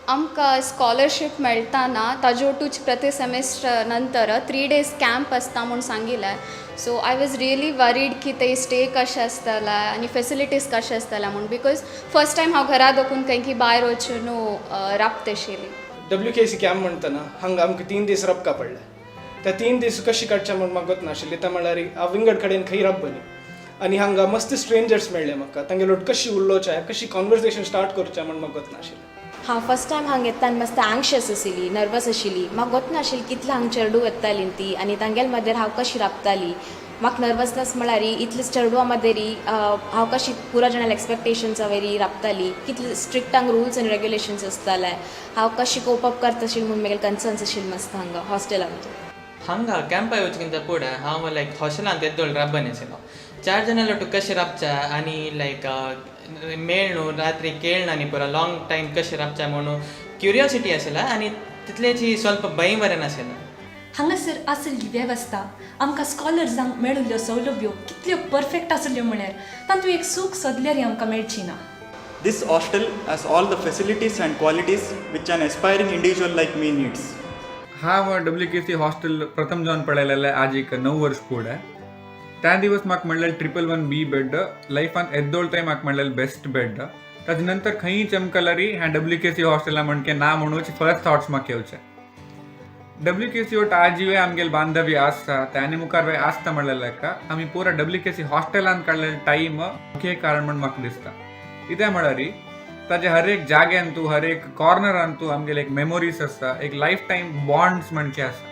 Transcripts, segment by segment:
आमकां स्कॉलरशीप मेळटाना ताजेवटूच प्रति सेमेस्टर नंतर 3 days कॅम्प आसता म्हूण सांगिल्लें. सो आय वॉज रियली वरीड की ते स्टे कशें आसतलें आनी फेसिलिटीज कशें आसतलें म्हूण, बिकॉज फर्स्ट टायम हांव घरा दोकून खंय भायर वचून राबत आशिल्ली. WKC कॅम्प म्हणटना हांगा आमकां 3 दीस राबका पडले. त्या 3 दीस कशी काडचे म्हूण म्हाका गत नाशिल्ली. ते म्हळ्यार हांव विंगड कडेन खंय राबली आनी हांगा मस्त स्ट्रेंजर्स मेळ्ळे म्हाका. तांगेलो कशी उलोवचें, कशी कॉन्वर्सेशन स्टार्ट करचें म्हूण म्हाका गत नाशिल्लें. हांव फर्स्ट टायम हांगा येताना मस्त एंग्शियस आशिल्ली, नर्वस आशिल्ली. म्हाका गत नाशिल्ली कितले हांगा चेडूं येतालीं ती आनी तांगेल मदेर हांव कशी राबताली. म्हाका नर्वसनेस म्हळ्यार इतले चेडवां मदेरी हांव कशी पुरा जाणांक एक्सपेक्टेशन्सा वयरी राबताली, कितले स्ट्रिक्ट हांगा रूल्स आनी रेग्युलेशन्स आसताले, हांव कशी कोप अप करता आशिल्ली म्हूण म्हगेले कन्सर्न्स आशिल्ले मस्त हांगा हॉस्टेलांत. हांगा कॅम्पा येवचें फुडें हांव हॉस्टेलांत येद्दोळ राबन आशिल्लो. 4 जाणां लोटू कशें राबच्या आनी मेळ न्हू रात्री खेळना न्ही पुरो लॉंग टायम कशें राबच्या म्हणून क्युरियोसिटी आशिल्ला आनी तितलेची स्वल्प भंय बरें नाशिल्लो. हांगासर आसली वेवस्था, आमकां स्कॉलर्सांक मेळिल्ल्यो सवलभ्यो कितल्यो परफेक्ट आसल्यो म्हळ्यार तातूंत एक सूख सोदल्यार आमकां मेळची ना. This hostel has all the facilities and qualities which an aspiring individual like me needs. हांव WKC हॉस्टेल प्रथम जावन पळयलेलें आज एक 9 वर्स फुडें. त्या दिवस म्हाका म्हणलें 111B बेड, लायफान येद्दोळ थंय म्हाका म्हणलें बेस्ट बेड. ताजे नंतर खंयी चमकल्यार हें WKC हॉस्टेला म्हणके ना म्हणूच फर्स्ट थॉट्स म्हाका येवचे. WKC वट आजीवे आमगेले बांधव्य आसता, ते आनी मुखार वेळ आसता म्हणलें का आमी पुरा WKC हॉस्टेलांत काडलेले टायम मुख्य कारण म्हूण म्हाका दिसता. कित्याक म्हळ्यार ताजे हर एक जाग्यान तूं, हर एक कॉर्नरान तूं आमगेले एक मेमोरीज आसता, एक लायफ टायम बॉन्ड्स म्हणचे आसता.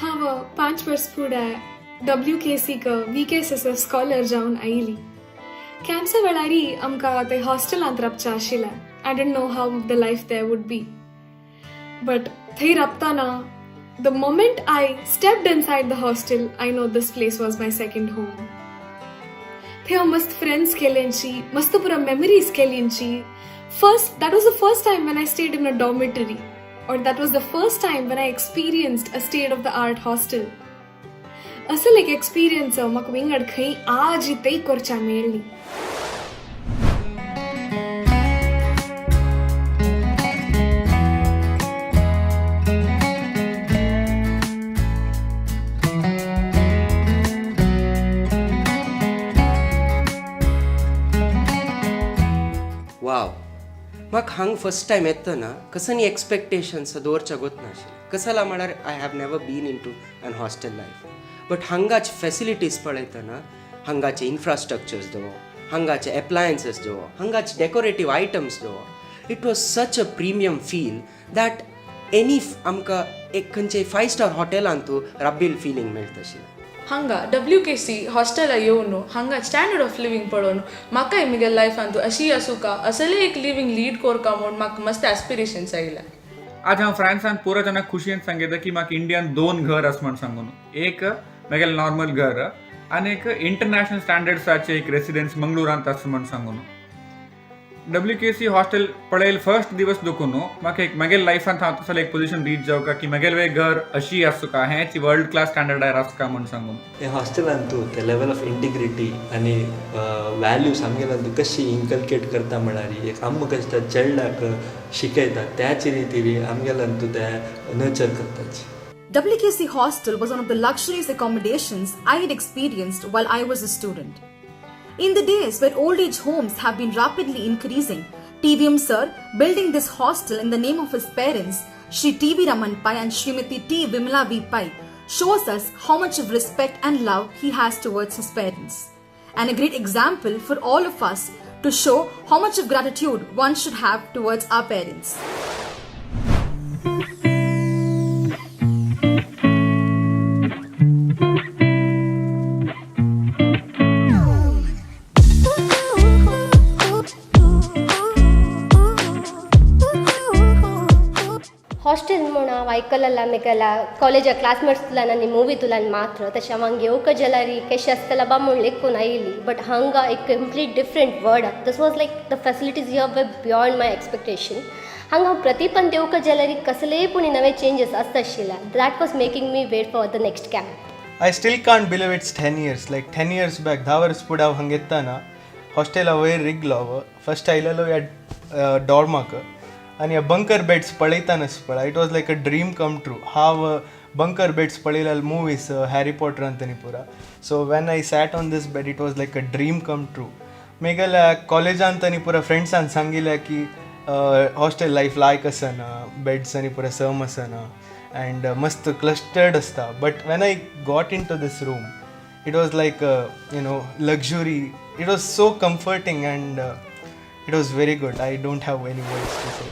हांव 5 वर्स फुडें WKC VKSSF स्कॉलर जावन आयिल्ली. कॅम्पच्या वेळारी आमकां ते हॉस्टेलांत राबचें आशिल्लें. I don't know how the life there would be, but थंय राबतना the moment I stepped inside the hostel, I know this place was my second home. थंय हांव मस्त फ्रेंड्स केल्यांची, मस्त पुरा memories केल्यांची. That was the first time when I stayed in a dormitory, or that was the first time when I experienced a state-of-the-art hostel. असं एक experience म्हाका विंगड खंय आज इतय करच्या मेळ्ळी. वाव, म्हाका हांगा फर्स्ट टायम येतना कसनी एक्सपेक्टेशन्स दवरच्या गत नाशिल्ले. कसला म्हळ्यार I have never been in to an hostel life. But हांगाचे फॅसिलिटीज पळयतना, हांगाचे इन्फ्रास्ट्रक्चर्स जो, हांगाचे एप्लायन्सीस जो, हांगाचे डेकोरेटीव आयटम्स जो, it was such a premium feel that any आमकां एक खंयचे 5 स्टार हॉटेलांत तूं राबिल्ल फिलींग मेळटा आशिल्लें. हांगा WKC हॉस्टेला येवन हांगा स्टँडर्ड ऑफ लिव्हिंग पळोवन म्हाकाय म्हगे लायफान तूं अशी आसूं का, असले एक लिव्हिंग लीड कोरका म्हूण म्हाका मस्त एस्पिरेशन्स आयल्या. आज हांव फ्रांसान पुरो जाणांक खुशयेन सांगितलं की म्हाका इंडियान 2 घर आसा म्हूण सांगून. एक म्हगेलें नॉर्मल घर आनी एक इंटरनॅशनल स्टँडर्ड्साचें एक रेसिडेन्स मंगळुरांत आसा म्हूण सांगून. WKC हॉस्टेल पळयलें फर्स्ट दिवस देखून म्हाका एक म्हगेल्या लायफांत हांव तसलें एक पोजिशन रीच जावं की म्हगेलें घर अशी आसूं का, हेंच वर्ल्ड क्लास स्टँडर्डार आसा का म्हूण सांगून. हे हॉस्टेलांत तूं ते लेवल ऑफ इंटिग्रिटी आनी वॅल्यूज आमगेल्यान तूं कशी इन्कल्केट करता म्हळ्यार एक आम्म कशें त्या चेडणाक शिकयता त्याच रितीन आमगेल्यान तूं ते नर्चर करताच. WKC hostel was one of the luxurious accommodations I had experienced while I was a student. In the days where old age homes have been rapidly increasing, TVM sir building this hostel in the name of his parents, Shri TV Raman Pai and Srimati T Vimala V Pai, shows us how much of respect and love he has towards his parents. And a great example for all of us to show how much of gratitude one should have towards our parents. Hostel म्हूण हांव आयकलां म्हगेल्या कॉलेजा क्लासमेट्सुतल्यान आनी मुवीतुल्यान मात्र. तशें हांगा येवंक जाल्यार कशें आसतलें बा म्हूण लेखून आयिल्ली, बट हांगा एक complete different world. This was like the facilities here were beyond my expectation. हांगा प्रतिपन येवंक जाल्यार कसलेय पूण नवे चेंजीस आसता आशिल्ले. That was making me wait for the next camp. I still can't believe it's 10 years. Like 10 years back, 10 verse फुडें हांव हांगा येताना हॉस्टेला वयर रिगलो. फर्स्ट आयलेलो ह्या डॉर्माक आनी बंकर बेड्स पळयतानच पळय it was like a dream come true. हांव बंकर बेड्स पळयलेले मुवीज हॅरी पॉटर अंतनी पुरा. So when I sat on these bed it was like a dream come true. मेगेल्या कॉलेजांत आनी पुरा फ्रेंड्सान सांगिल्लें की हॉस्टेल लायफ लायक आसना, बेड्स आनी पुरा सम आसना अँड मस्त क्लस्टर्ड आसता. But when I got into these room it was like luxury. It was so comforting and it was very good. I don't have any words to say.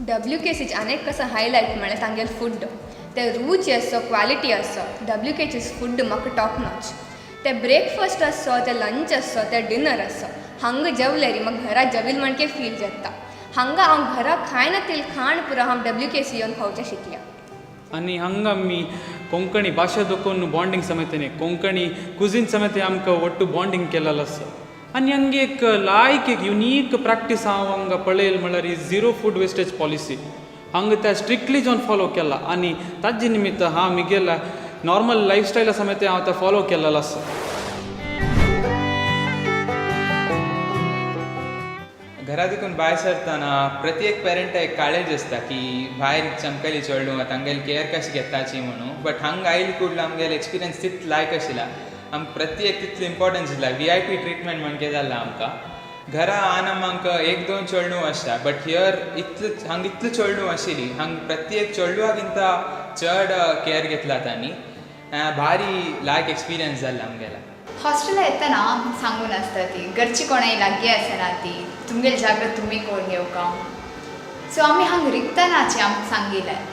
WKCच अनेक कसं highlight म्हळ्यार तांगेल food ते रूच आसो quality आसो. WKCच food म्हाका top notch. ते breakfast आसो ते लंच आसो ते डिनर आसो हांगा जेवल्यार म्हाका घरा जेविल म्हणके फील जाता. हांगा हांव घरा खायना तेल खाण पुरो हांव WKC येवन खावचें शिकल्या. आनी हांगा आमी कोंकणी भाशा दोखून बॉन्डिंग समेत कोंकणी कुझीन समेत आमकां ಒಟ್ಟು बॉन्डिंग केलेलो आसा. आनी हांगा एक युनीक प्रॅक्टीस हांव हांगा पळयल म्हळ्यार झिरो फूड वेस्टेज पॉलिसी हांगा त्या स्ट्रिक्टली जावन फॉलो केला. आनी ताजे निमित्त हांव म्हगेल्या नॉर्मल लायफस्टायला समेत हांव ते फॉलो केलेलो आसा. घरा देखून भायर सरतना प्रत्येक पेरंट एक काळजी आसता की भायर चमकली चेडूं तांगेली केअर कशी घेताची म्हणून. बट हांगा आयली कुडलो आमगेलो एक्सपिरियन्स तितलो लायक आशिल्ला. आमकां प्रत्येक तितलो इम्पॉर्टन्स दिला. VIP ट्रिटमेंट म्हणके जाल्ला आमकां. घरा आमकां एक दोन चेडूं आसता बट हियर हांगा इतलो चेडूं आशिल्ली. हांगा प्रत्येक चेडवांकिंत चड केअर घेतला तांणी. भारी लायक एक्सपिरियन्स जाल्ला आमगेला. हॉस्टेला येतना सांगून आसता ती घरची कोणाय लागीं आसना ती तुमगेली जाग्रत तुमी कोण घेवका. सो आमी हांगा रिकतानाचे आमकां सांगिल्लें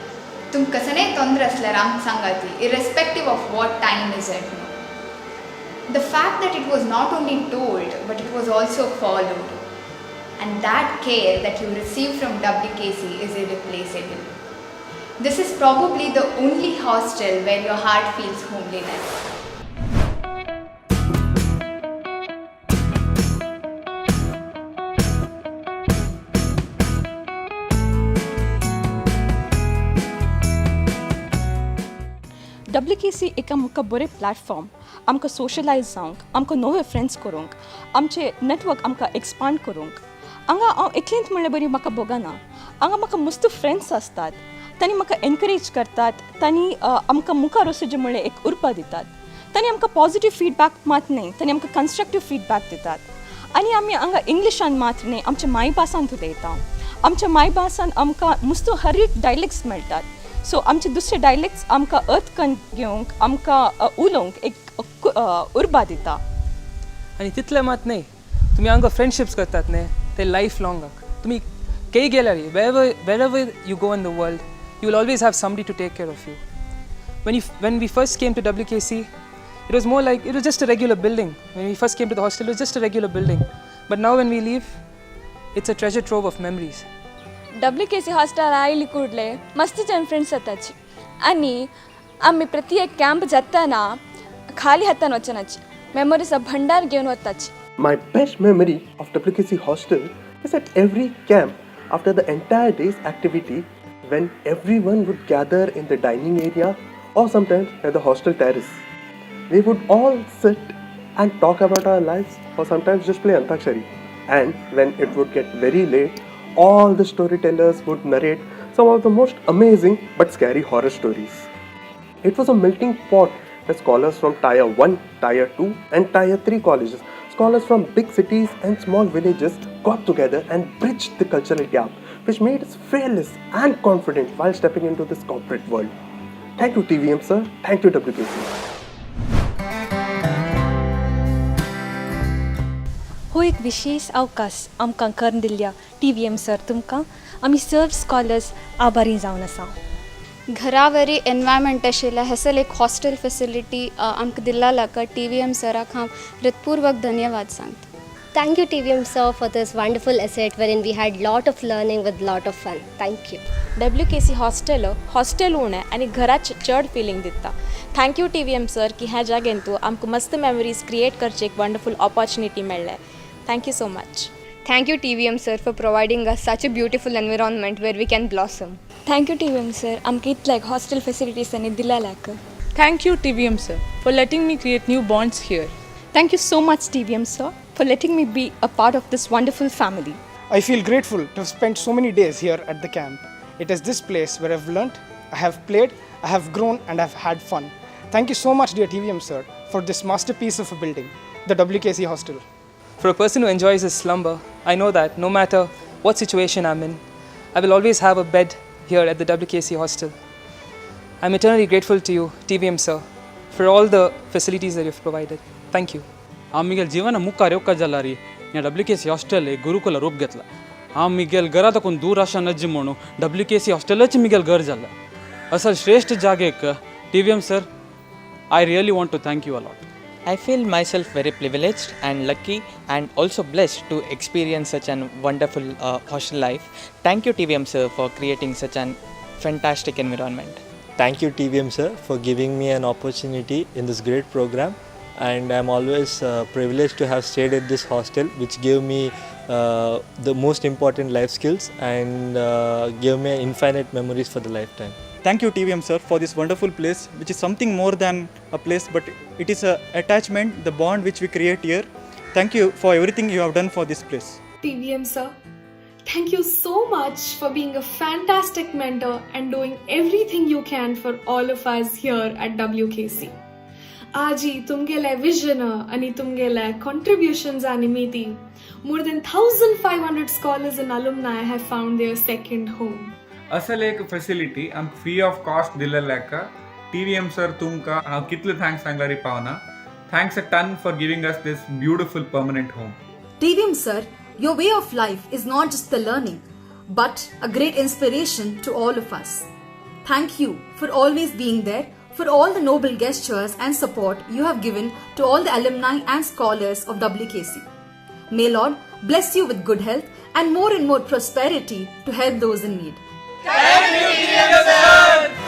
तुमकां कसलेय तोंदर आसल्यार आमकां सांगा ती irrespective of what time is it no. The fact that it was not only told but it was also followed, and that care that you receive from WKC is irreplaceable. This is probably the only hostel where your heart feels homeliness. WKC एक आमकां बरें platform आमकां सोशलायज जावंक, आमकां नवे friends करूंक, आमचे network आमकां एक्सपांड करूंक. हांगा हांव एकलींच म्हणल्यार बरी म्हाका बघना. हांगा म्हाका मस्त फ्रेंड्स आसतात. तांणी म्हाका एनकरेज करतात. तांणी आमकां मुखार वचचें म्हणल्यार एक उर्बा दितात. तांणी आमकां पॉझिटीव फीडबॅक मात न्ही, तांणी आमकां कन्स्ट्रक्टीव फीडबॅक दितात. आनी आमी हांगा इंग्लिशान मात न्ही आमच्या मायभासांत उलयता. आमच्या मायभासान आमकां मस्त हर एक डायलेक्ट्स मेळटात. सो आमचे दुसरे डायलेक्ट्स आमकां अर्थ करून घेवंक आमकां उलोवंक एक उर्बा दिता. आनी तितलें मात न्ही तुमी हांगा फ्रेंडशिप्स करतात न्ही ते लायफ लॉंगाक. तुमी खंय गेल्यार wherever you go in the world you will always have somebody to take care of you. When we first came to WKC it was more like it was just a regular building. When we first came to the hostel it was just a regular building, but now when we leave it's a treasure trove of memories. WKC hostel आयली कुडले मस्त जन friends जाताची आनी आमी प्रत्येक camp जाताना खाली हातान वचनाची मेमोरीचा भंडार घेवन वताची. My best memory of WKC hostel is at every camp after the entire day's activity when everyone would gather in the dining area or sometimes at the hostel terrace. We would all sit and talk about our lives or sometimes just play Antakshari. And when it would get very late, all the storytellers would narrate some of the most amazing but scary horror stories. It was a melting pot where scholars from Tier 1, Tier 2 and Tier 3 colleges, scholars from big cities and small villages got together and bridged the cultural gap, which made us fearless and confident while stepping into this corporate world. Thank you TVM sir, thank you WKC. हो एक विशेष अवकाश आमकां करून दिल्ल्या TVM sir तुमकां आमी सर्व scholars आभारी जावन आसा. घरा वरी एनवायरमेंट आशिल्ल्या हेसल एक हॉस्टेल फॅसिलिटी आमकां दिल्ल्या लाका TVM सराक हांव हृदयपूर्वक धन्यवाद सांगता. Thank you TVM sir for this wonderful asset wherein we had lot of learning with lot of fun. Thank you. WKC hostel उणें आनी घरा चड फिलींग दिता. थँक यू TVM सर की ह्या जागेन तूं आमकां मस्त मेमरीज क्रिएट करचे एक वंडरफूल ऑपॉर्च्युनिटी मेळ्ळें. Thank you so much. Thank you TVM sir for providing us such a beautiful environment where we can blossom. Thank you TVM sir आमकां इतल्या हॉस्टेल फेसिलिटीज आनी दिल्या लायक. Thank you TVM sir for letting me create new bonds here. Thank you so much, TVM sir, for letting me be a part of this wonderful family. I feel grateful to have spent so many days here at the camp. It is this place where I've learnt, I have played, I have grown, and I've had fun. Thank you so much, dear TVM sir, for this masterpiece of a building, the WKC hostel. For a person who enjoys his slumber, I know that no matter what situation I'm in, I will always have a bed here at the WKC hostel. I'm eternally grateful to you, TVM sir, for all the facilities that you've provided. Thank you. आम्ही जीवन मुखार येवका जाला री या WKC hostel Gurukul रूप घेतला. आम्ही घरा तकून दूर आशा नजी म्हणून WKC हॉस्टेलच मिगेल घर झालं. असल श्रेष्ठ जागेक TVM sir, I really want to thank you a lot. I feel myself very privileged and lucky and also blessed to experience such a wonderful hostel life. Thank you TVM sir for creating such a fantastic environment. Thank you TVM sir for giving me an opportunity in this great program, and I'm always privileged to have stayed at this hostel, which gave me the most important life skills and gave me infinite memories for the lifetime. Thank you TVM sir for this wonderful place, which is something more than a place, but it is a attachment, the bond which we create here. Thank you for everything you have done for this place. TVM sir, thank you so much for being a fantastic mentor and doing everything you can for all of us here at WKC. आजी तुमगेले vision आणि तुमगेले contributions आणि निमित्ती more than 1,500 scholars and alumni have found their second home. असल एक facility आमकां free of cost दिलेल्या TVM sir तुमकां हांव कितले थँक्स सांगल्यार पावना. Thanks a ton for giving us this beautiful permanent home. TVM sir, your way of life is not just the learning, but a great inspiration to all of us. Thank you for always being there, for all the noble gestures and support you have given to all the alumni and scholars of WKC. May Lord bless you with good health and more prosperity to help those in need. Thank you, TVM sir!